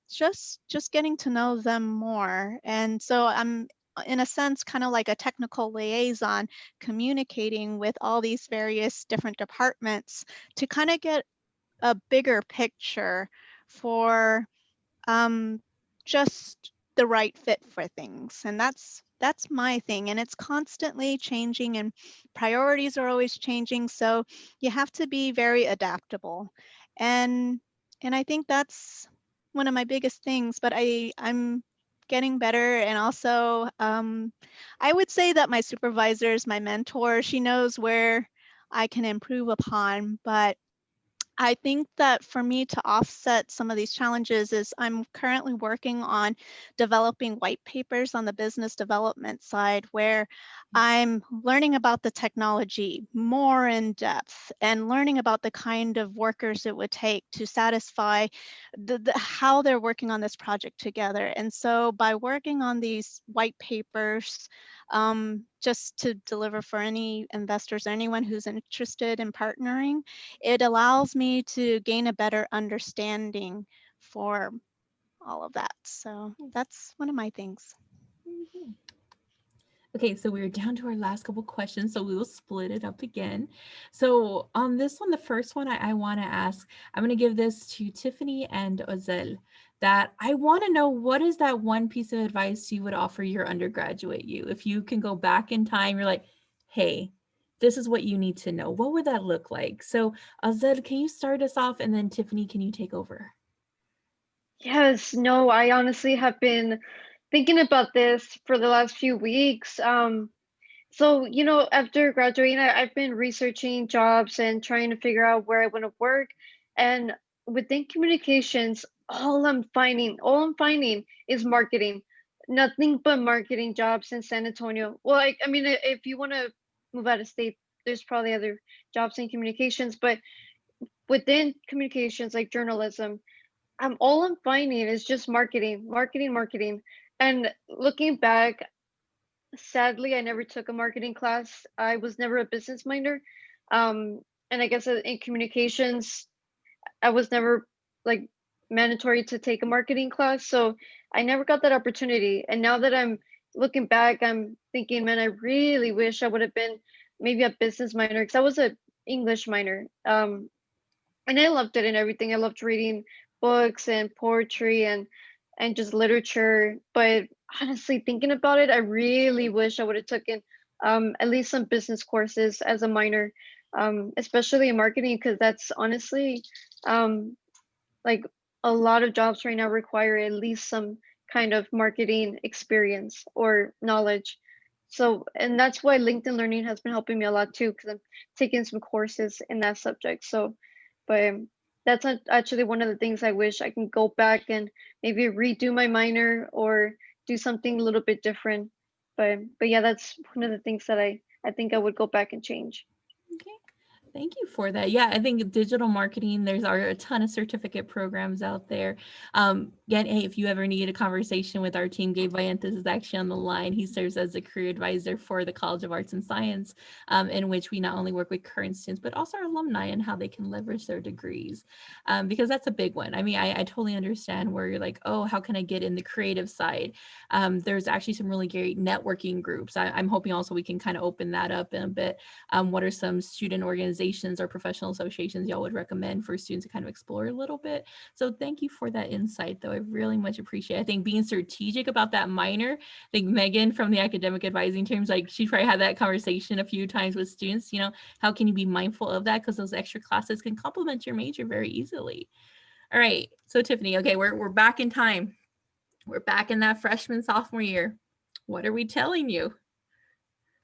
just getting to know them more. And so I'm in a sense kind of like a technical liaison, communicating with all these various different departments to kind of get a bigger picture for just the right fit for things. And that's my thing. And it's constantly changing and priorities are always changing. So you have to be very adaptable. And I think that's one of my biggest things, but I'm getting better. And also I would say that my supervisor is my mentor. She knows where I can improve upon, but I think that for me to offset some of these challenges is I'm currently working on developing white papers on the business development side where I'm learning about the technology more in depth and learning about the kind of workers it would take to satisfy how they're working on this project together. And so by working on these white papers, just to deliver for any investors or anyone who's interested in partnering, it allows me to gain a better understanding for all of that. So that's one of my things. Mhm. Okay, so we're down to our last couple questions, so we will split it up again. So on this one, the first one I want to ask, I'm going to give this to Tiffany and Ozzy, that I want to know, what is that one piece of advice you would offer your undergraduate you? If you can go back in time, you're like, hey, this is what you need to know. What would that look like? So Ozzy, can you start us off, and then Tiffany, can you take over? Yes, no, I honestly have been thinking about this for the last few weeks. So, after graduating, I've been researching jobs and trying to figure out where I want to work. And within communications, all I'm finding is marketing. Nothing but marketing jobs in San Antonio. Well, I mean, if you want to move out of state, there's probably other jobs in communications, but within communications, like journalism, all I'm finding is just marketing, marketing, marketing. And looking back, sadly, I never took a marketing class. I was never a business minor. And I guess in communications, I was never like mandatory to take a marketing class. So I never got that opportunity. And now that I'm looking back, I'm thinking, man, I really wish I would have been maybe a business minor because I was a English minor. And I loved it and everything. I loved reading books and poetry and just literature. But honestly, thinking about it, I really wish I would have taken at least some business courses as a minor, especially in marketing, because that's honestly um, like a lot of jobs right now require at least some kind of marketing experience or knowledge. So, and that's why LinkedIn Learning has been helping me a lot too, because I'm taking some courses in that subject. So, but that's actually one of the things I wish I can go back and maybe redo my minor or do something a little bit different. But yeah, that's one of the things that I think I would go back and change. Okay. Thank you for that. Yeah, I think digital marketing, there's a ton of certificate programs out there. Again, hey, if you ever need a conversation with our team, Gabe Vallantes is actually on the line. He serves as a career advisor for the College of Arts and Science, in which we not only work with current students, but also our alumni and how they can leverage their degrees, because that's a big one. I mean, I totally understand where you're like, oh, how can I get in the creative side? There's actually some really great networking groups. I'm hoping also we can kind of open that up in a bit. What are some student organizations or professional associations y'all would recommend for students to kind of explore a little bit? So thank you for that insight, though. I really much appreciate it. I think being strategic about that minor, I think Megan from the academic advising teams, like she probably had that conversation a few times with students, you know, how can you be mindful of that? Because those extra classes can complement your major very easily. All right, so Tiffany, okay, we're back in time. We're back in that freshman, sophomore year. What are we telling you?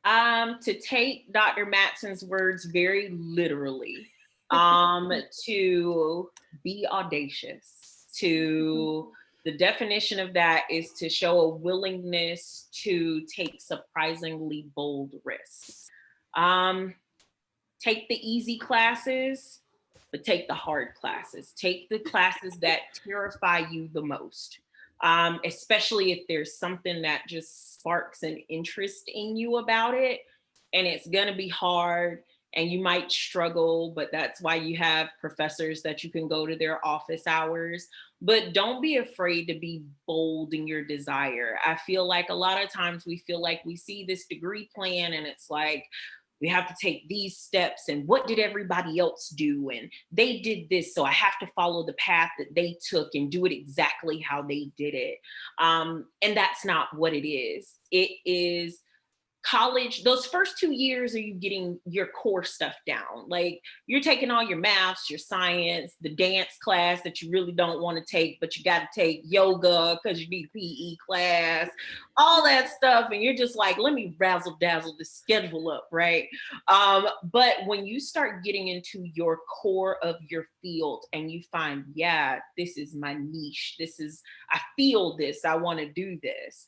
To take Dr. Matson's words very literally, to be audacious. The definition of that is to show a willingness to take surprisingly bold risks. Take the easy classes, but take the hard classes. Take the classes that terrify you the most. Especially if there's something that just sparks an interest in you about it, and it's gonna be hard and you might struggle, but that's why you have professors that you can go to their office hours. But don't be afraid to be bold in your desire. I feel like a lot of times we feel like we see this degree plan and it's like, we have to take these steps, and what did everybody else do? And they did this, so I have to follow the path that they took and do it exactly how they did it. And that's not what it is. It is college. Those first 2 years are you getting your core stuff down. Like you're taking all your maths, your science, the dance class that you really don't want to take, but you got to take yoga because you need PE class, all that stuff. And you're just like, let me razzle dazzle the schedule up, right? But when you start getting into your core of your field and you find, yeah, this is my niche. I feel this, I want to do this.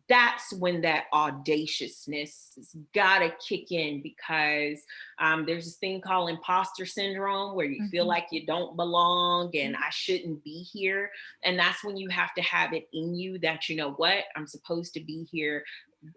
That's when that audaciousness has got to kick in, because there's this thing called imposter syndrome where you feel like you don't belong and I shouldn't be here. And that's when you have to have it in you that, you know what, I'm supposed to be here.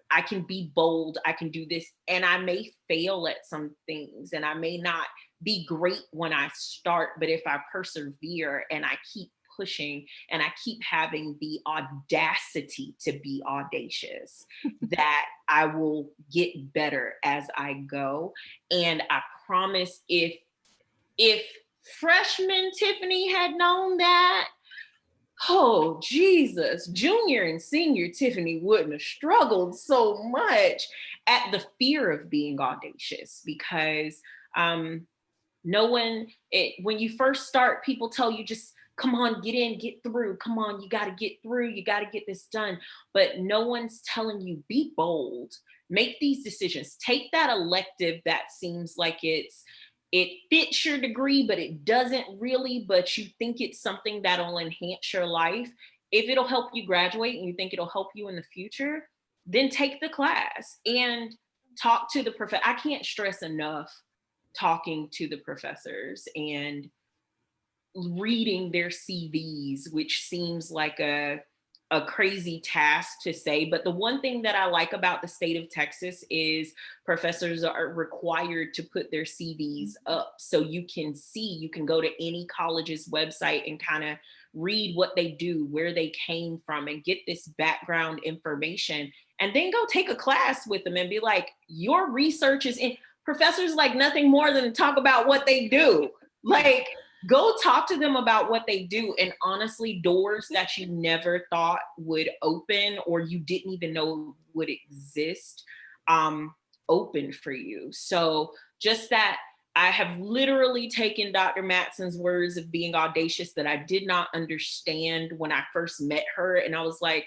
I can be bold. I can do this. And I may fail at some things and I may not be great when I start, but if I persevere and I keep pushing and I keep having the audacity to be audacious, that I will get better as I go. And I promise, if freshman Tiffany had known that, oh Jesus, junior and senior Tiffany wouldn't have struggled so much at the fear of being audacious, because when you first start, people tell you just come on, get in, get through. Come on, you got to get through. You got to get this done. But no one's telling you, be bold, make these decisions, take that elective that seems like it fits your degree, but it doesn't really, but you think it's something that'll enhance your life. If it'll help you graduate and you think it'll help you in the future, then take the class and talk to the professor. I can't stress enough talking to the professors and reading their CVs, which seems like a crazy task to say. But the one thing that I like about the state of Texas is professors are required to put their CVs up. So you can go to any college's website and kind of read what they do, where they came from, and get this background information, and then go take a class with them and be like, your research is in. Professors like nothing more than to talk about what they do. Like, go talk to them about what they do. And honestly, doors that you never thought would open or you didn't even know would exist, open for you. So just that, I have literally taken Dr. Matson's words of being audacious that I did not understand when I first met her. And I was like,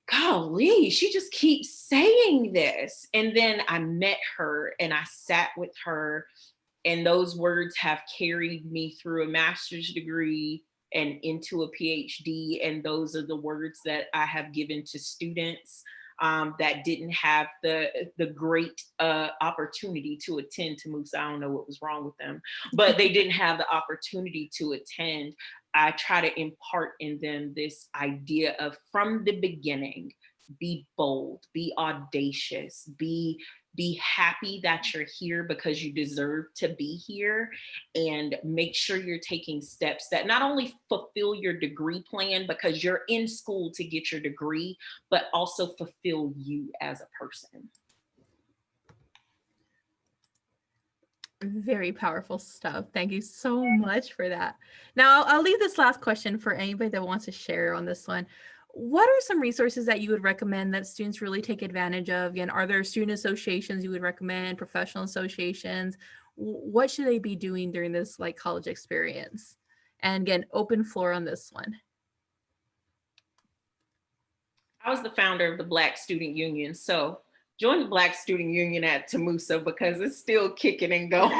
golly, she just keeps saying this. And then I met her and I sat with her, and those words have carried me through a master's degree and into a PhD. And those are the words that I have given to students that didn't have the great opportunity to attend to Moose. I don't know what was wrong with them, but they didn't have the opportunity to attend. I try to impart in them this idea of, from the beginning, be bold, be audacious, be happy that you're here because you deserve to be here, and make sure you're taking steps that not only fulfill your degree plan because you're in school to get your degree, but also fulfill you as a person. Very powerful stuff. Thank you so much for that. Now, I'll leave this last question for anybody that wants to share on this one. What are some resources that you would recommend that students really take advantage of? Again, are there student associations you would recommend, professional associations? What should they be doing during this like college experience? And again, open floor on this one. I was the founder of the Black Student Union, so join the Black Student Union at Tamusa because it's still kicking and going.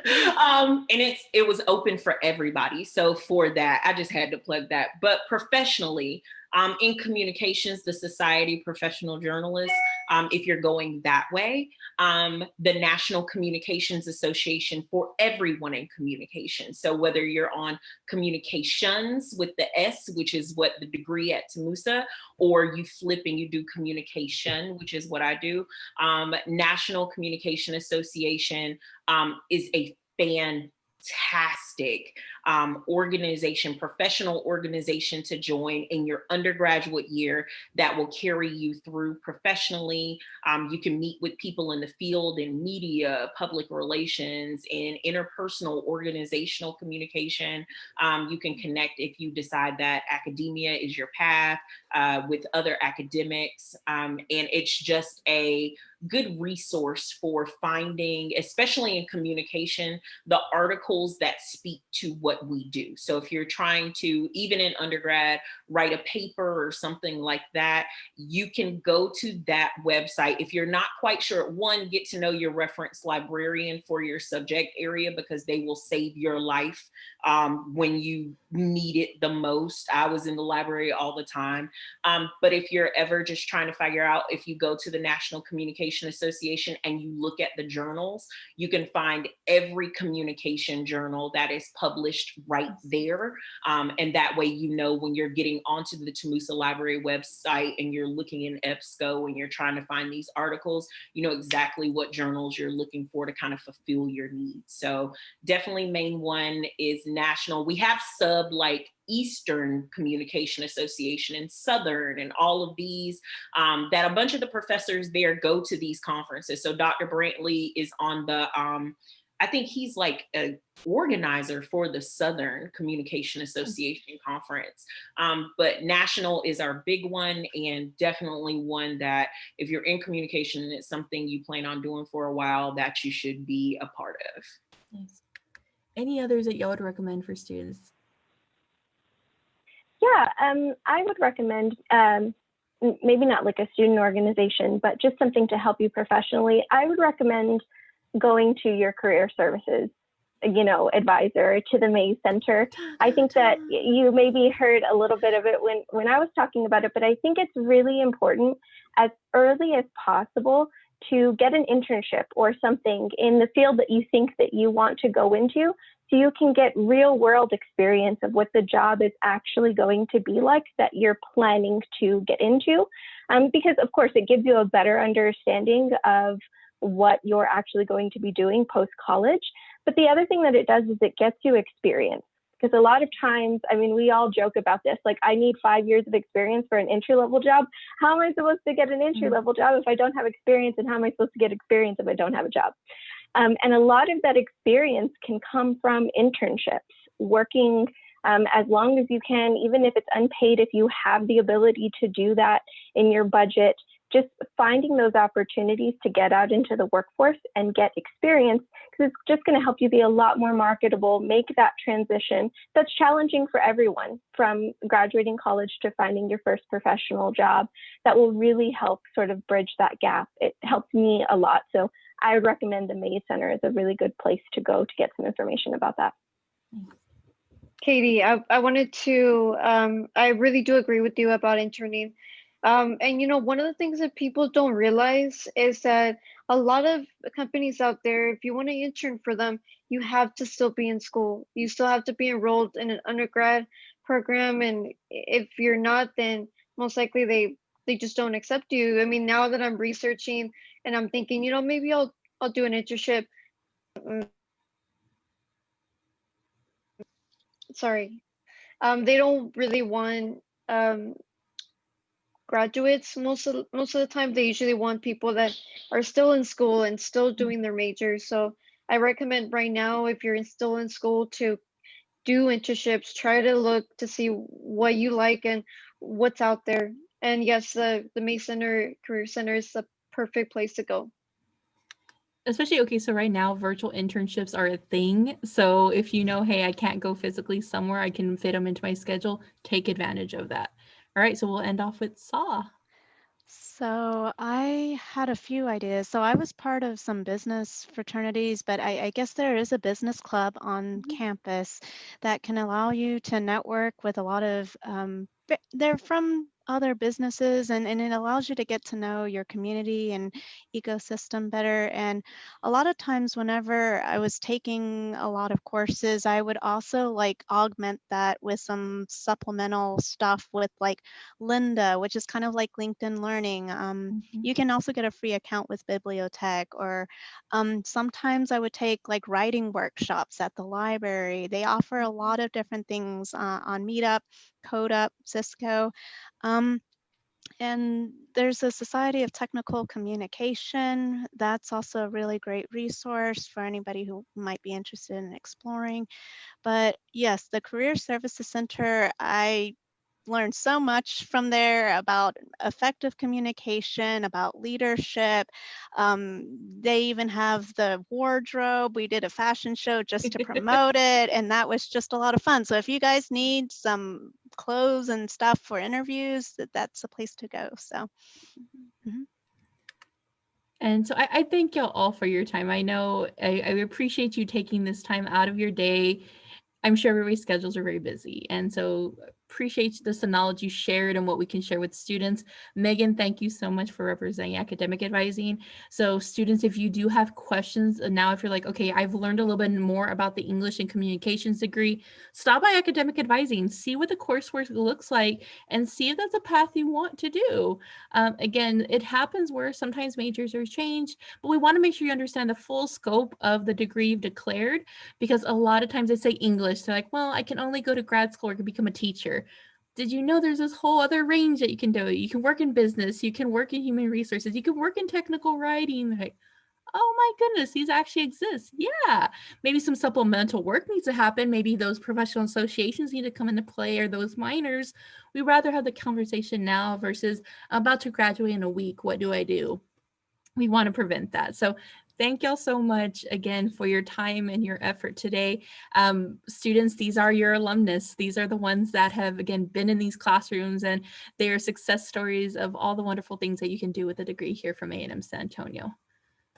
And it was open for everybody. So for that, I just had to plug that. But professionally, in communications, the Society of Professional Journalists, if you're going that way, the National Communications Association for everyone in communication. So whether you're on communications with the S, which is what the degree at Tamusa, or you flip and you do communication, which is what I do, National Communication Association is a fantastic organization, professional organization to join in your undergraduate year that will carry you through professionally. You can meet with people in the field, in media, public relations, in interpersonal organizational communication. You can connect if you decide that academia is your path with other academics. And it's just a good resource for finding, especially in communication, the articles that speak to what we do. So if you're trying to, even in undergrad, write a paper or something like that, you can go to that website. If you're not quite sure, one, get to know your reference librarian for your subject area because they will save your life when you need it the most. I was in the library all the time. But if you're ever just trying to figure out, if you go to the National Communication Association and you look at the journals, you can find every communication journal that is published right there. And that way, you know, when you're getting onto the Tamusa Library website and you're looking in EBSCO and you're trying to find these articles, you know exactly what journals you're looking for to kind of fulfill your needs. So definitely main one is national. We have sub like Eastern Communication Association and Southern and all of these that a bunch of the professors there go to these conferences. So Dr. Brantley is on the, I think he's like an organizer for the Southern Communication Association conference. But national is our big one, and definitely one that if you're in communication and it's something you plan on doing for a while, that you should be a part of. Nice. Any others that y'all would recommend for students? Yeah, I would recommend maybe not like a student organization, but just something to help you professionally. I would recommend going to your career services, advisor, to the Mays Center. I think that you maybe heard a little bit of it when I was talking about it, but I think it's really important as early as possible to get an internship or something in the field that you think that you want to go into, so you can get real world experience of what the job is actually going to be like that you're planning to get into. Because of course it gives you a better understanding of what you're actually going to be doing post-college. But the other thing that it does is it gets you experience. Because a lot of times, I mean, we all joke about this, like, I need 5 years of experience for an entry-level job. How am I supposed to get an entry-level job if I don't have experience? And how am I supposed to get experience if I don't have a job? And a lot of that experience can come from internships, working as long as you can, even if it's unpaid, if you have the ability to do that in your budget, just finding those opportunities to get out into the workforce and get experience, because it's just going to help you be a lot more marketable, make that transition that's challenging for everyone from graduating college to finding your first professional job. That will really help sort of bridge that gap. It helped me a lot. So I would recommend the Mays Center as a really good place to go to get some information about that. Caitie, I wanted to, I really do agree with you about interning. And you know, one of the things that people don't realize is that a lot of companies out there, if you want to intern for them, you have to still be in school. You still have to be enrolled in an undergrad program. And if you're not, then most likely they just don't accept you. I mean, now that I'm researching and I'm thinking, you know, maybe I'll do an internship. Sorry. They don't really want um, graduates most of the time. They usually want people that are still in school and still doing their majors. So I recommend right now, if you're still in school, to do internships. Try to look to see what you like and what's out there. And yes, the May Center Career Center is the perfect place to go. Especially, okay, so right now virtual internships are a thing. So if you know, hey, I can't go physically somewhere, I can fit them into my schedule, take advantage of that. All right, so we'll end off with Saw. So I had a few ideas. So I was part of some business fraternities, but I guess there is a business club on campus that can allow you to network with a lot of, they're from other businesses, and it allows you to get to know your community and ecosystem better. And a lot of times whenever I was taking a lot of courses, I would also like augment that with some supplemental stuff with like Linda, which is kind of like LinkedIn Learning. You can also get a free account with Bibliotech, or sometimes I would take like writing workshops at the library. They offer a lot of different things on Meetup, CodeUp, Cisco. And there's a Society of Technical Communication. That's also a really great resource for anybody who might be interested in exploring. But yes, the Career Services Center, I learned so much from there about effective communication, about leadership. They even have the wardrobe. We did a fashion show just to promote it, and that was just a lot of fun. So if you guys need some clothes and stuff for interviews, that's a place to go. So. And so I thank y'all all for your time. I know I appreciate you taking this time out of your day. I'm sure everybody's schedules are very busy. And so appreciate the knowledge you shared and what we can share with students. Megan, thank you so much for representing academic advising. So students, if you do have questions, and now if you're like, okay, I've learned a little bit more about the English and communications degree, stop by academic advising, see what the coursework looks like, and see if that's a path you want to do. Again, it happens where sometimes majors are changed, but we want to make sure you understand the full scope of the degree you've declared, because a lot of times they say English. They're like, well, I can only go to grad school or can become a teacher. Did you know there's this whole other range that you can do? You can work in business, you can work in human resources, you can work in technical writing. Like, oh my goodness, these actually exist. Yeah, maybe some supplemental work needs to happen. Maybe those professional associations need to come into play, or those minors. We'd rather have the conversation now versus I'm about to graduate in a week. What do I do? We want to prevent that. So thank y'all so much again for your time and your effort today. Students, these are your alumnus. These are the ones that have, again, been in these classrooms, and they are success stories of all the wonderful things that you can do with a degree here from A&M San Antonio.